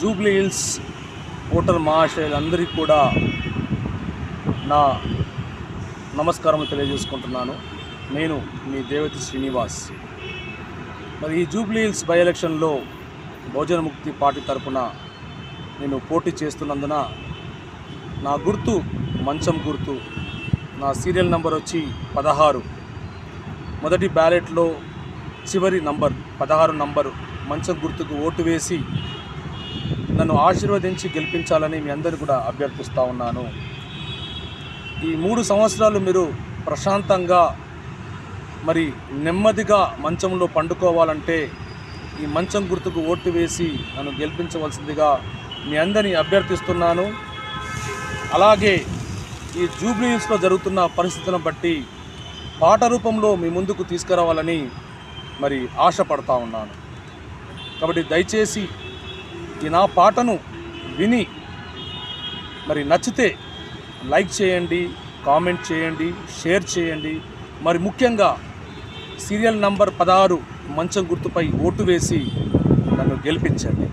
Jubilee hills voter మహాశయులందరికీ కూడా నా నమస్కారం తెలియజేసుకుంటున్నాను. నేను మీ దేవతి శ్రీనివాస్. మరి ఈ జూబ్లీ హిల్స్ బై ఎలక్షన్లో బహుజన ముక్తి పార్టీ తరఫున నేను పోటీ చేస్తున్నందున నా గుర్తు మంచం గుర్తు, నా సీరియల్ నంబర్ వచ్చి 16. మొదటి బ్యాలెట్లో చివరి నంబర్ 16 నంబరు మంచం గుర్తుకు ఓటు వేసి నన్ను ఆశీర్వదించి గెలిపించాలని మీ అందరికీ కూడా అభ్యర్థిస్తూ ఉన్నాను. ఈ 3 సంవత్సరాలు మీరు ప్రశాంతంగా మరి నెమ్మదిగా మంచంలో పండుకోవాలంటే ఈ మంచం గుర్తుకు ఓటు వేసి నన్ను గెలిపించవలసిందిగా మీ అందరినీ అభ్యర్థిస్తున్నాను. అలాగే ఈ జూబ్లీ హిల్స్లో జరుగుతున్న పరిస్థితులను బట్టి పాట రూపంలో మీ ముందుకు తీసుకురావాలని మరి ఆశపడతా ఉన్నాను. కాబట్టి దయచేసి ఈ నా పాటను విని మరి నచ్చితే లైక్ చేయండి, కామెంట్ చేయండి, షేర్ చేయండి. మరి ముఖ్యంగా సీరియల్ నంబర్ 16 మంచం గుర్తుపై ఓటు వేసి నన్ను గెలిపించండి.